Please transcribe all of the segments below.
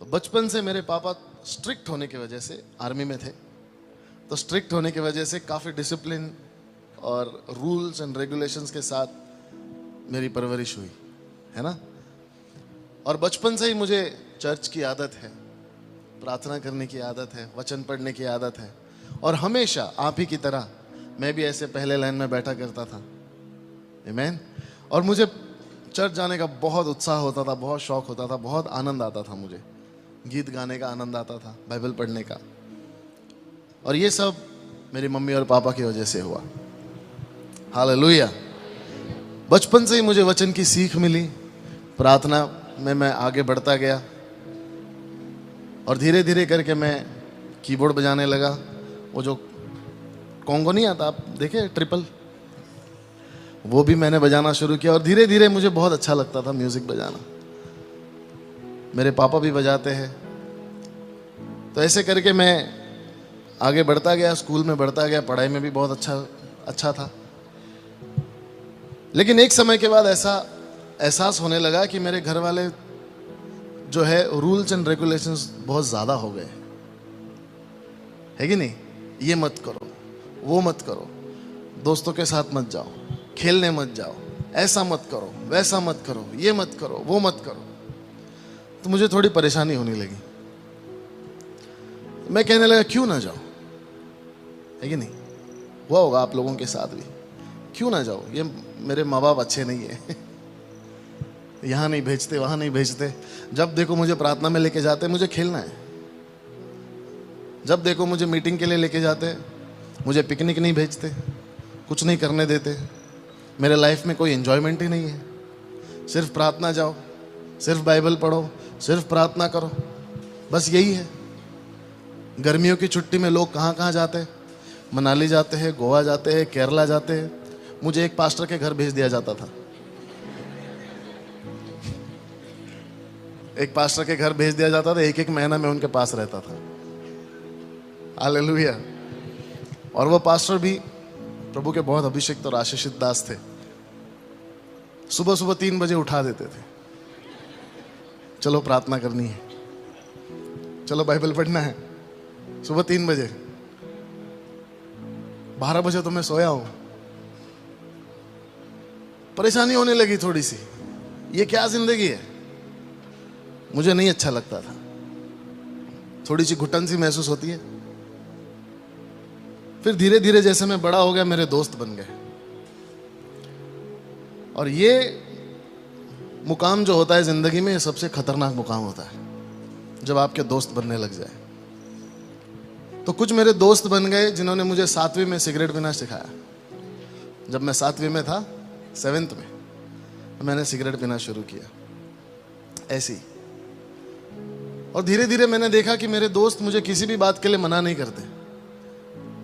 बचपन से मेरे पापा स्ट्रिक्ट होने की वजह से, आर्मी में थे तो स्ट्रिक्ट होने की वजह से काफ़ी डिसिप्लिन और रूल्स एंड रेगुलेशंस के साथ मेरी परवरिश हुई, है ना। और बचपन से ही मुझे चर्च की आदत है, प्रार्थना करने की आदत है, वचन पढ़ने की आदत है। और हमेशा आप ही की तरह मैं भी ऐसे पहले लाइन में बैठा करता था, आमीन। और मुझे चर्च जाने का बहुत उत्साह होता था, बहुत शौक होता था, बहुत आनंद आता था। मुझे गीत गाने का आनंद आता था, बाइबल पढ़ने का। और ये सब मेरी मम्मी और पापा की वजह से हुआ। हालेलुया। बचपन से ही मुझे वचन की सीख मिली, प्रार्थना में मैं आगे बढ़ता गया और धीरे धीरे करके मैं कीबोर्ड बजाने लगा। वो जो कॉन्गो नहीं आता, आप देखे ट्रिपल, वो भी मैंने बजाना शुरू किया और धीरे धीरे मुझे बहुत अच्छा लगता था म्यूजिक बजाना। मेरे पापा भी बजाते हैं, तो ऐसे करके मैं आगे बढ़ता गया, स्कूल में बढ़ता गया, पढ़ाई में भी बहुत अच्छा था। लेकिन एक समय के बाद ऐसा एहसास होने लगा कि मेरे घर वाले जो है रूल्स एंड रेगुलेशंस बहुत ज़्यादा हो गए, है कि नहीं। ये मत करो, वो मत करो, दोस्तों के साथ मत जाओ, खेलने मत जाओ, ऐसा मत करो, वैसा मत करो, ये मत करो, वो मत करो। तो मुझे थोड़ी परेशानी होने लगी। मैं कहने लगा क्यों ना जाओ, है कि नहीं। हुआ होगा आप लोगों के साथ भी, क्यों ना जाओ, ये मेरे माँ बाप अच्छे नहीं है यहाँ नहीं भेजते, वहाँ नहीं भेजते। जब देखो मुझे प्रार्थना में लेके जाते, मुझे खेलना है। जब देखो मुझे मीटिंग के लिए लेके जाते, मुझे पिकनिक नहीं भेजते, कुछ नहीं करने देते। मेरे लाइफ में कोई एंजॉयमेंट ही नहीं है। सिर्फ प्रार्थना जाओ, सिर्फ बाइबल पढ़ो, सिर्फ प्रार्थना करो, बस यही है। गर्मियों की छुट्टी में लोग कहाँ कहाँ जाते हैं, मनाली जाते हैं, गोवा जाते हैं, केरला जाते हैं। मुझे एक पास्टर के घर भेज दिया जाता था, एक पास्टर के घर भेज दिया जाता था। एक एक महीना मैं उनके पास रहता था। हालेलुया। और वो पास्टर भी प्रभु के बहुत अभिषिक्त और आशीषित दास थे। सुबह सुबह 3 बजे उठा देते थे, चलो प्रार्थना करनी है, चलो बाइबल पढ़ना है। सुबह 3 बजे, 12 बजे तो मैं सोया हूं। परेशानी होने लगी थोड़ी सी, ये क्या जिंदगी है, मुझे नहीं अच्छा लगता था। थोड़ी सी घुटन सी महसूस होती है। फिर धीरे धीरे जैसे मैं बड़ा हो गया, मेरे दोस्त बन गए। और ये मुकाम जो होता है जिंदगी में, ये सबसे खतरनाक मुकाम होता है, जब आपके दोस्त बनने लग जाए। तो कुछ मेरे दोस्त बन गए जिन्होंने मुझे 7वीं में सिगरेट पीना सिखाया। जब मैं 7वीं में था, 7th में, मैंने सिगरेट पीना शुरू किया ऐसे ही। और धीरे धीरे मैंने देखा कि मेरे दोस्त मुझे किसी भी बात के लिए मना नहीं करते।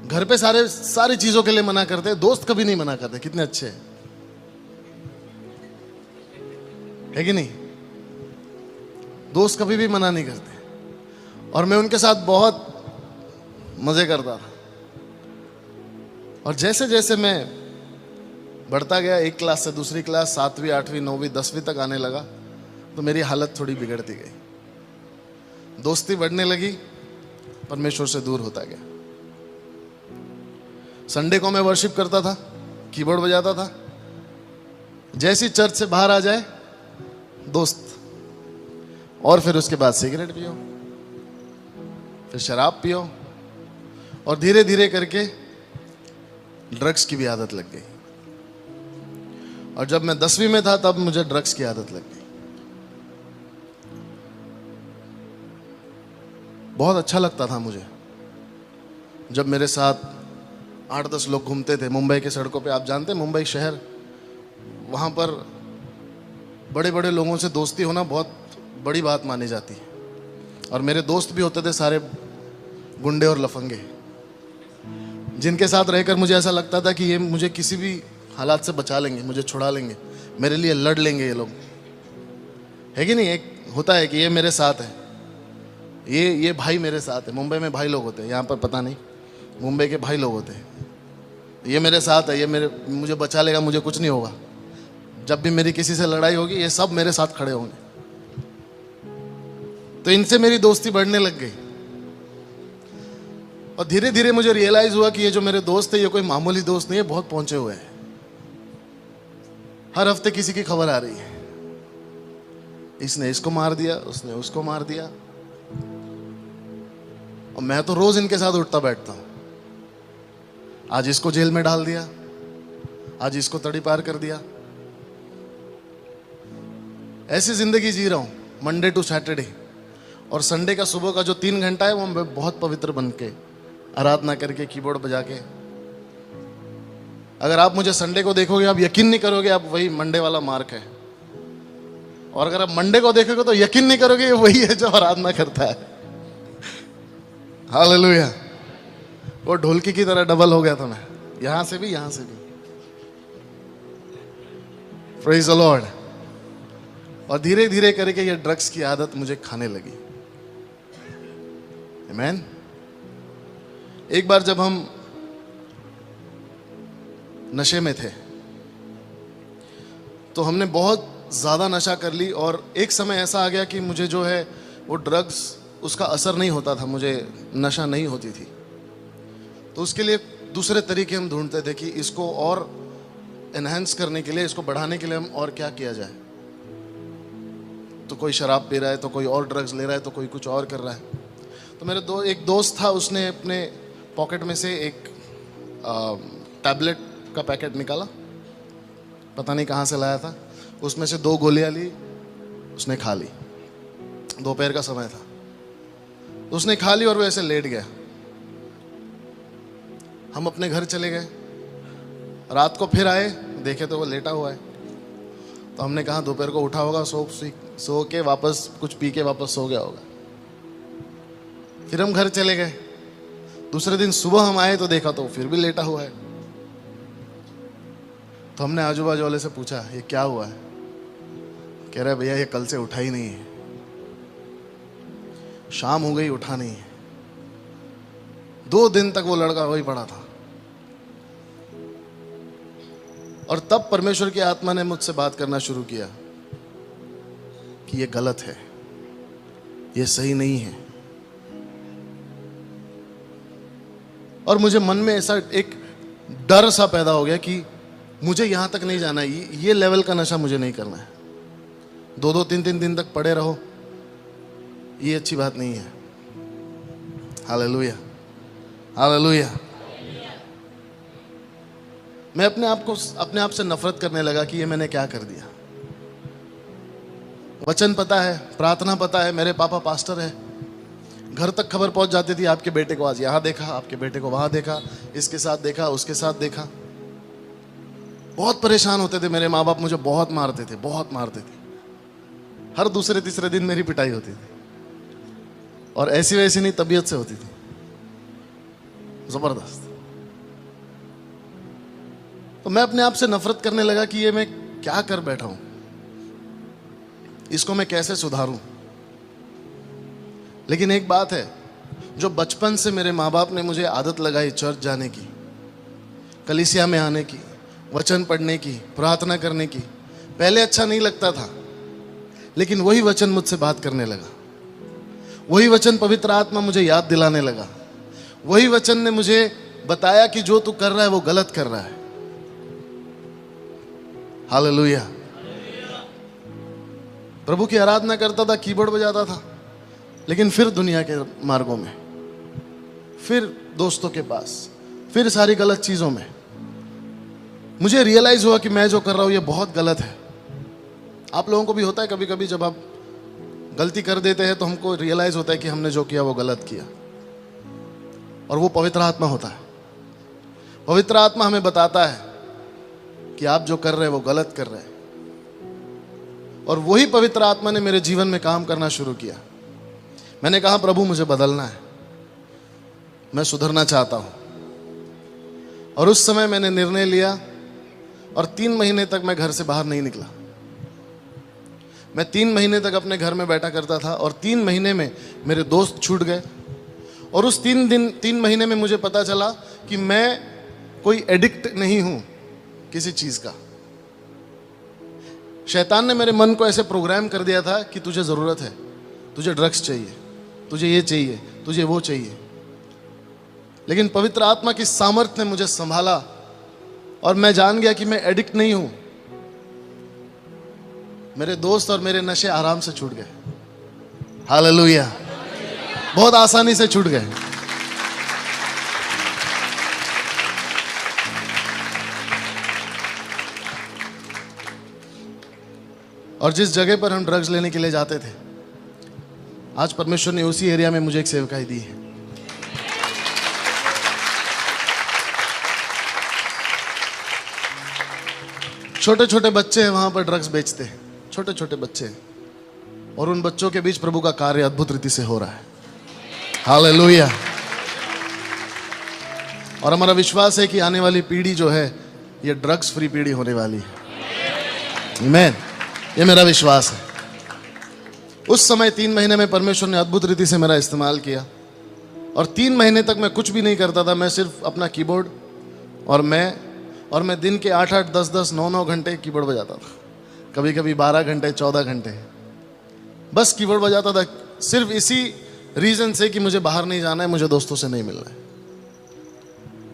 घर पे सारी चीजों के लिए मना करते, दोस्त कभी नहीं मना करते। कितने अच्छे हैं, है कि नहीं। दोस्त कभी भी मना नहीं करते। और मैं उनके साथ बहुत मजे करता था। और जैसे जैसे मैं बढ़ता गया, एक क्लास से दूसरी क्लास, 7वीं, 8वीं, 9वीं, 10वीं तक आने लगा, तो मेरी हालत थोड़ी बिगड़ती गई। दोस्ती बढ़ने लगी, परमेश्वर से दूर होता गया। संडे को मैं वर्शिप करता था, कीबोर्ड बजाता था। जैसी चर्च से बाहर आ जाए, दोस्त, और फिर उसके बाद सिगरेट पियो, फिर शराब पियो, और धीरे धीरे करके ड्रग्स की भी आदत लग गई। और जब मैं 10वीं में था, तब मुझे ड्रग्स की आदत लग गई। बहुत अच्छा लगता था मुझे जब मेरे साथ 8-10 लोग घूमते थे मुंबई के सड़कों पे। आप जानते हैं मुंबई शहर, वहाँ पर बड़े बड़े लोगों से दोस्ती होना बहुत बड़ी बात मानी जाती है। और मेरे दोस्त भी होते थे सारे गुंडे और लफंगे, जिनके साथ रहकर मुझे ऐसा लगता था कि ये मुझे किसी भी हालात से बचा लेंगे, मुझे छुड़ा लेंगे, मेरे लिए लड़ लेंगे ये लोग, है कि नहीं। एक होता है कि ये मेरे साथ है, ये भाई मेरे साथ है। मुंबई में भाई लोग होते हैं, यहाँ पर पता नहीं, मुंबई के भाई लोग होते हैं। ये मेरे साथ है, ये मुझे बचा लेगा, मुझे कुछ नहीं होगा। जब भी मेरी किसी से लड़ाई होगी, ये सब मेरे साथ खड़े होंगे। तो इनसे मेरी दोस्ती बढ़ने लग गई। और धीरे धीरे मुझे रियलाइज हुआ कि ये जो मेरे दोस्त है ये कोई मामूली दोस्त नहीं है, बहुत पहुंचे हुए हैं। हर हफ्ते किसी की खबर आ रही है, इसने इसको मार दिया, उसने उसको मार दिया। और मैं तो रोज इनके साथ उठता बैठता हूं। आज इसको जेल में डाल दिया, आज इसको तड़ी पार कर दिया। ऐसी जिंदगी जी रहा हूं मंडे टू सैटरडे। और संडे का सुबह का जो 3 घंटा है वो मैं बहुत पवित्र बन के आराधना करके कीबोर्ड बजा के। अगर आप मुझे संडे को देखोगे आप यकीन नहीं करोगे आप वही मंडे वाला मार्क है। और अगर आप मंडे को देखोगे तो यकीन नहीं करोगे ये वही है जो आराधना करता है। हालेलुया। वो ढोलकी की तरह डबल हो गया था मैं, यहां से भी यहां से भी। Praise the Lord. और धीरे धीरे करके ये ड्रग्स की आदत मुझे खाने लगी। आमीन। एक बार जब हम नशे में थे तो हमने बहुत ज्यादा नशा कर ली। और एक समय ऐसा आ गया कि मुझे जो है वो ड्रग्स उसका असर नहीं होता था, मुझे नशा नहीं होती थी। तो उसके लिए दूसरे तरीके हम ढूंढते थे कि इसको और एनहांस करने के लिए, इसको बढ़ाने के लिए हम और क्या किया जाए। तो कोई शराब पी रहा है, तो कोई और ड्रग्स ले रहा है, तो कोई कुछ और कर रहा है। तो मेरे एक दोस्त था, उसने अपने पॉकेट में से एक टैबलेट का पैकेट निकाला, पता नहीं कहाँ से लाया था। उसमें से 2 गोलियां ली, उसने खा ली। दोपहर का समय था, उसने खा ली और वो ऐसे लेट गया। हम अपने घर चले गए। रात को फिर आए, देखे तो वो लेटा हुआ है। तो हमने कहा दोपहर को उठा होगा, सो के वापस कुछ पी के वापस सो गया होगा। फिर हम घर चले गए। दूसरे दिन सुबह हम आए तो देखा तो फिर भी लेटा हुआ है। तो हमने आजू बाजू वाले से पूछा ये क्या हुआ है। कह रहा है भैया ये कल से उठा ही नहीं है, शाम हो गई उठा नहीं है। 2 दिन तक वो लड़का वही पड़ा था। और तब परमेश्वर की आत्मा ने मुझसे बात करना शुरू किया कि ये गलत है, ये सही नहीं है। और मुझे मन में ऐसा एक डर सा पैदा हो गया कि मुझे यहां तक नहीं जाना, ये लेवल का नशा मुझे नहीं करना है। 2-2, 3-3 दिन तक पड़े रहो, ये अच्छी बात नहीं है। Hallelujah, hallelujah. मैं अपने आप से नफरत करने लगा कि ये मैंने क्या कर दिया। वचन पता है, प्रार्थना पता है, मेरे पापा पास्टर है, घर तक खबर पहुंच जाती थी आपके बेटे को आज यहां देखा, आपके बेटे को वहां देखा, इसके साथ देखा, उसके साथ देखा। बहुत परेशान होते थे मेरे माँ बाप, मुझे बहुत मारते थे, बहुत मारते थे। हर दूसरे तीसरे दिन मेरी पिटाई होती थी। और ऐसी वैसी नहीं, तबीयत से होती थी, जबरदस्त। तो मैं अपने आप से नफरत करने लगा कि ये मैं क्या कर बैठा हूं, इसको मैं कैसे सुधारूं। लेकिन एक बात है, जो बचपन से मेरे माँ बाप ने मुझे आदत लगाई चर्च जाने की, कलीसिया में आने की, वचन पढ़ने की, प्रार्थना करने की, पहले अच्छा नहीं लगता था, लेकिन वही वचन मुझसे बात करने लगा। वही वचन पवित्र आत्मा मुझे याद दिलाने लगा। वही वचन ने मुझे बताया कि जो तू कर रहा है वो गलत कर रहा है। हालेलुया। प्रभु की आराधना करता था, कीबोर्ड बजाता था, लेकिन फिर दुनिया के मार्गों में, फिर दोस्तों के पास, फिर सारी गलत चीजों में। मुझे रियलाइज हुआ कि मैं जो कर रहा हूं ये बहुत गलत है। आप लोगों को भी होता है कभी कभी, जब आप गलती कर देते हैं तो हमको रियलाइज होता है कि हमने जो किया वो गलत किया। और वो पवित्र आत्मा होता है। पवित्र आत्मा हमें बताता है कि आप जो कर रहे हैं वो गलत कर रहे हैं। और वही पवित्र आत्मा ने मेरे जीवन में काम करना शुरू किया। मैंने कहा प्रभु मुझे बदलना है, मैं सुधरना चाहता हूं। और उस समय मैंने निर्णय लिया और 3 महीने तक मैं घर से बाहर नहीं निकला। मैं 3 महीने तक अपने घर में बैठा करता था और 3 महीने में मेरे दोस्त छूट गए। और उस 3 महीने में मुझे पता चला कि मैं कोई एडिक्ट नहीं हूं किसी चीज का। शैतान ने मेरे मन को ऐसे प्रोग्राम कर दिया था कि तुझे जरूरत है, तुझे ड्रग्स चाहिए, तुझे ये चाहिए, तुझे वो चाहिए। लेकिन पवित्र आत्मा की सामर्थ्य ने मुझे संभाला और मैं जान गया कि मैं एडिक्ट नहीं हूं। मेरे दोस्त और मेरे नशे आराम से छूट गए। हालेलुया, बहुत आसानी से छूट गए। और जिस जगह पर हम ड्रग्स लेने के लिए जाते थे, आज परमेश्वर ने उसी एरिया में मुझे एक सेवकाई दी है। छोटे छोटे बच्चे हैं वहां पर ड्रग्स बेचते हैं, छोटे छोटे बच्चे हैं, और उन बच्चों के बीच प्रभु का कार्य अद्भुत रीति से हो रहा है। हालेलुया। और हमारा विश्वास है कि आने वाली पीढ़ी जो है ये ड्रग्स फ्री पीढ़ी होने वाली है। आमीन, ये मेरा विश्वास है। उस समय 3 महीने में परमेश्वर ने अद्भुत रीति से मेरा इस्तेमाल किया, और 3 महीने तक मैं कुछ भी नहीं करता था। मैं सिर्फ अपना कीबोर्ड और मैं दिन के 8-8, 10-10, 9-9 घंटे कीबोर्ड बजाता था। कभी कभी 12 घंटे, 14 घंटे बस कीबोर्ड बजाता था, सिर्फ इसी रीजन से कि मुझे बाहर नहीं जाना है, मुझे दोस्तों से नहीं मिलना है।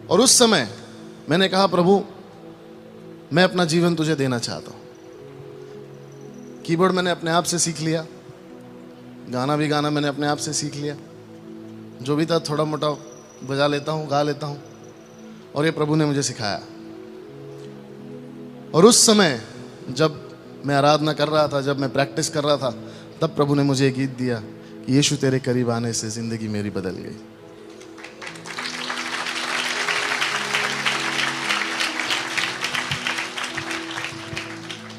और उस समय मैंने कहा, प्रभु मैं अपना जीवन तुझे देना चाहता हूं। कीबोर्ड मैंने अपने आप से सीख लिया, गाना भी गाना मैंने अपने आप से सीख लिया, जो भी था थोड़ा मोटा बजा लेता हूँ, गा लेता हूँ, और ये प्रभु ने मुझे सिखाया। और उस समय जब मैं आराधना कर रहा था, जब मैं प्रैक्टिस कर रहा था, तब प्रभु ने मुझे एक गीत दिया कि यीशु तेरे करीब आने से जिंदगी मेरी बदल गई।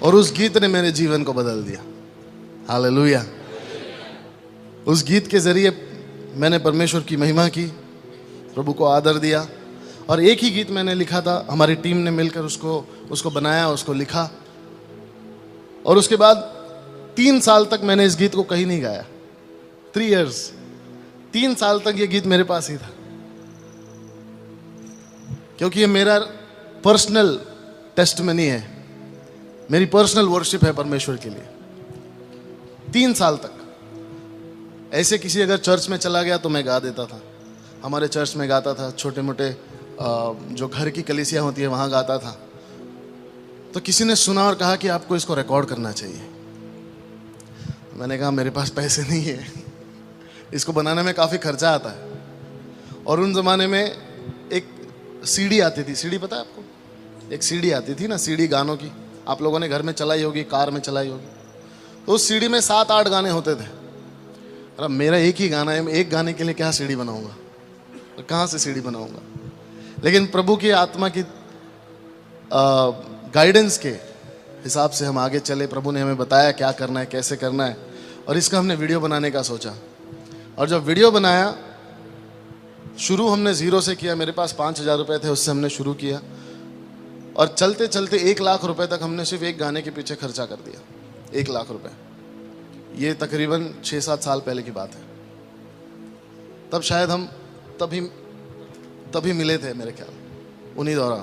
और उस गीत ने मेरे जीवन को बदल दिया। हालेलुया। उस गीत के जरिए मैंने परमेश्वर की महिमा की, प्रभु को आदर दिया। और एक ही गीत मैंने लिखा था, हमारी टीम ने मिलकर उसको बनाया, उसको लिखा। और उसके बाद 3 साल तक मैंने इस गीत को कहीं नहीं गाया। 3 years, 3 साल तक ये गीत मेरे पास ही था, क्योंकि ये मेरा पर्सनल टेस्टमनी है, मेरी पर्सनल वर्शिप है परमेश्वर के लिए। 3 साल तक ऐसे किसी अगर चर्च में चला गया तो मैं गा देता था। हमारे चर्च में गाता था, छोटे मोटे जो घर की कलीसिया होती है वहाँ गाता था। तो किसी ने सुना और कहा कि आपको इसको रिकॉर्ड करना चाहिए। मैंने कहा मेरे पास पैसे नहीं है, इसको बनाने में काफ़ी खर्चा आता है। और उन ज़माने में एक सीडी आती थी, सीडी पता है आपको? एक सीडी आती थी ना, सीडी गानों की, आप लोगों ने घर में चलाई होगी, कार में चलाई होगी। तो उस सीडी में 7-8 गाने होते थे। अरे मेरा एक ही गाना है, मैं एक गाने के लिए क्या सीडी बनाऊंगा, तो कहाँ से सीडी बनाऊंगा? लेकिन प्रभु की आत्मा की गाइडेंस के हिसाब से हम आगे चले। प्रभु ने हमें बताया क्या करना है, कैसे करना है, और इसका हमने वीडियो बनाने का सोचा। और जब वीडियो बनाया, शुरू हमने 0 से किया। मेरे पास 5,000 रुपये थे, उससे हमने शुरू किया, और चलते चलते 1 लाख रुपए तक हमने सिर्फ एक गाने के पीछे खर्चा कर दिया। 1 लाख रुपए। ये तकरीबन 6-7 साल पहले की बात है। तब शायद हम तभी मिले थे मेरे ख्याल,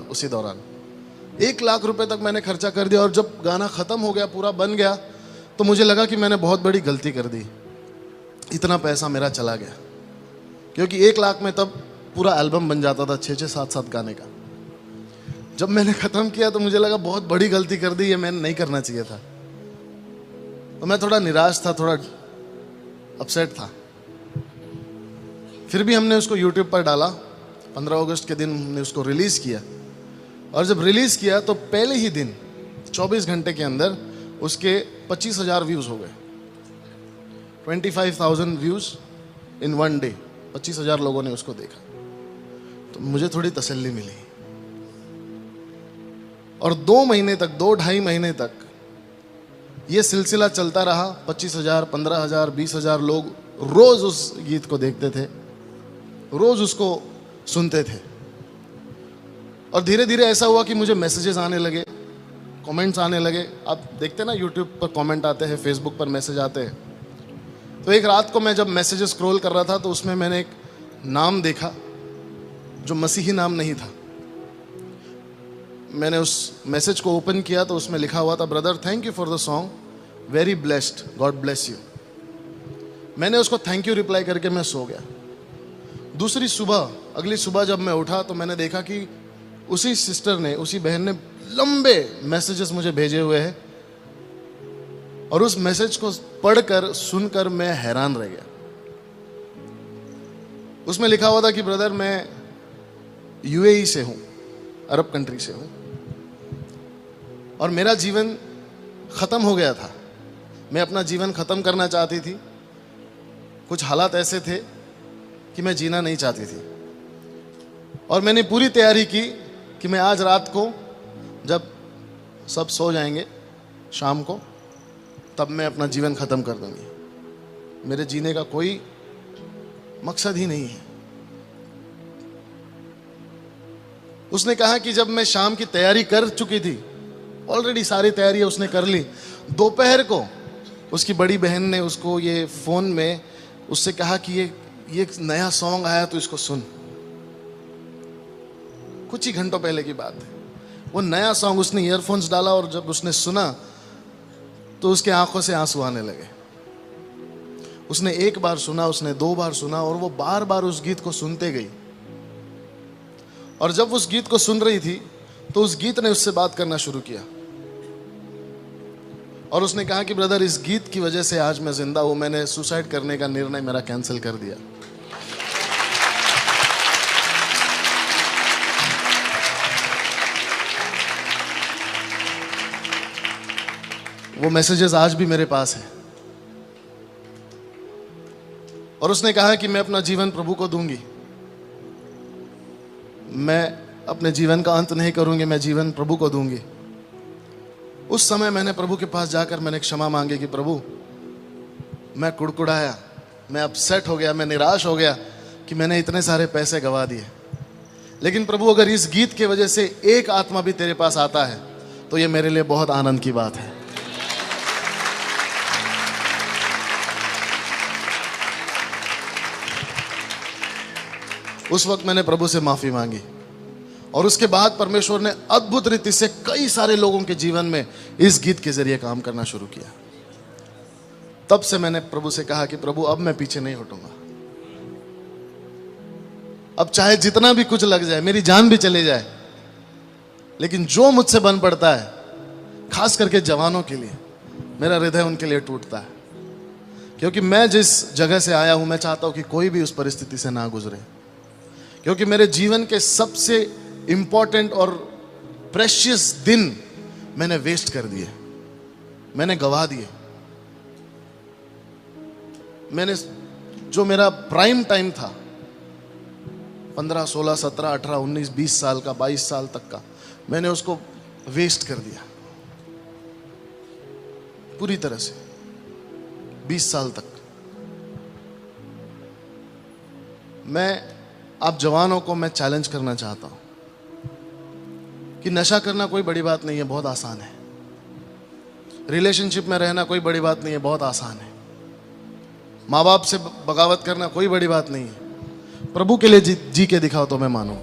उसी दौरान 1 लाख रुपए तक मैंने खर्चा कर दिया। और जब गाना ख़त्म हो गया, पूरा बन गया, तो मुझे लगा कि मैंने बहुत बड़ी गलती कर दी, इतना पैसा मेरा चला गया। क्योंकि 1 लाख में तब पूरा एल्बम बन जाता था 6-6, 7-7 गाने का। जब मैंने ख़त्म किया तो मुझे लगा बहुत बड़ी गलती कर दी, ये मैंने नहीं करना चाहिए था। तो मैं थोड़ा निराश था, थोड़ा अपसेट था। फिर भी हमने उसको YouTube पर डाला। 15 अगस्त के दिन हमने उसको रिलीज़ किया। और जब रिलीज़ किया तो पहले ही दिन 24 घंटे के अंदर उसके 25,000 व्यूज़ हो गए। 25,000 व्यूज़ इन 1 डे। 25,000 लोगों ने उसको देखा। तो मुझे थोड़ी तसल्ली मिली। और 2 महीने तक, 2-2.5 महीने तक ये सिलसिला चलता रहा। 25,000, 15,000, 20,000 लोग रोज़ उस गीत को देखते थे, रोज़ उसको सुनते थे। और धीरे धीरे ऐसा हुआ कि मुझे मैसेजेस आने लगे, कमेंट्स आने लगे। आप देखते ना यूट्यूब पर कमेंट आते हैं, फेसबुक पर मैसेज आते हैं। तो एक रात को मैं जब मैसेजेस स्क्रॉल कर रहा था तो उसमें मैंने एक नाम देखा जो मसीही नाम नहीं था। मैंने उस मैसेज को ओपन किया तो उसमें लिखा हुआ था, brother thank you for the song, very blessed, God bless you. मैंने उसको थैंक यू रिप्लाई करके मैं सो गया। दूसरी सुबह, अगली सुबह जब मैं उठा तो मैंने देखा कि उसी सिस्टर ने, उसी बहन ने लंबे मैसेजेस मुझे भेजे हुए हैं, और उस मैसेज को पढ़कर सुनकर मैं हैरान रह गया। उसमें लिखा हुआ था कि ब्रदर, मैं यूएई से हूं, अरब कंट्री से हूं, और मेरा जीवन खत्म हो गया था। मैं अपना जीवन खत्म करना चाहती थी। कुछ हालात ऐसे थे कि मैं जीना नहीं चाहती थी, और मैंने पूरी तैयारी की कि मैं आज रात को जब सब सो जाएंगे शाम को, तब मैं अपना जीवन खत्म कर दूंगी। मेरे जीने का कोई मकसद ही नहीं है। उसने कहा कि जब मैं शाम की तैयारी कर चुकी थी, ऑलरेडी सारी तैयारी उसने कर ली, दोपहर को उसकी बड़ी बहन ने उसको ये फोन में उससे कहा कि ये नया सॉन्ग आया तो इसको सुन। कुछ ही घंटों पहले की बात है। वो नया सॉन्ग उसने ईयरफोन्स डाला, और जब उसने सुना तो उसके आंखों से आंसू आने लगे। उसने एक बार सुना, उसने दो बार सुना, और वो बार बार उस गीत को सुनते गई। और जब उस गीत को सुन रही थी तो उस गीत ने उससे बात करना शुरू किया, और उसने कहा कि ब्रदर, इस गीत की वजह से आज मैं जिंदा हूं। मैंने सुसाइड करने का निर्णय मेरा कैंसिल कर दिया। वो मैसेजेस आज भी मेरे पास है, और उसने कहा कि मैं अपना जीवन प्रभु को दूंगी। मैं अपने जीवन का अंत नहीं करूंगी, मैं जीवन प्रभु को दूंगी। उस समय मैंने प्रभु के पास जाकर मैंने क्षमा मांगी कि प्रभु, मैं कुड़कुड़ाया, मैं अपसेट हो गया, मैं निराश हो गया कि मैंने इतने सारे पैसे गवा दिए। लेकिन प्रभु, अगर इस गीत की वजह से एक आत्मा भी तेरे पास आता है तो ये मेरे लिए बहुत आनंद की बात है। उस वक्त मैंने प्रभु से माफी मांगी, और उसके बाद परमेश्वर ने अद्भुत रीति से कई सारे लोगों के जीवन में इस गीत के जरिए काम करना शुरू किया। तब से मैंने प्रभु से कहा कि प्रभु, अब मैं पीछे नहीं हटूंगा। अब चाहे जितना भी कुछ लग जाए, मेरी जान भी चले जाए, लेकिन जो मुझसे बन पड़ता है, खास करके जवानों के लिए, मेरा हृदय उनके लिए टूटता है। क्योंकि मैं जिस जगह से आया हूं, मैं चाहता हूं कि कोई भी उस परिस्थिति से ना गुजरे। क्योंकि मेरे जीवन के सबसे इंपॉर्टेंट और प्रेशियस दिन मैंने वेस्ट कर दिए, मैंने गवा दिए। मैंने जो मेरा प्राइम टाइम था, 15, 16, 17, 18, 19, 20 साल का, 22 साल तक का, मैंने उसको वेस्ट कर दिया पूरी तरह से। 20 साल तक मैं आप जवानों को मैं चैलेंज करना चाहता हूं कि नशा करना कोई बड़ी बात नहीं है, बहुत आसान है। रिलेशनशिप में रहना कोई बड़ी बात नहीं है, बहुत आसान है। माँ बाप से बगावत करना कोई बड़ी बात नहीं है। प्रभु के लिए जी के दिखाओ तो मैं मानूं।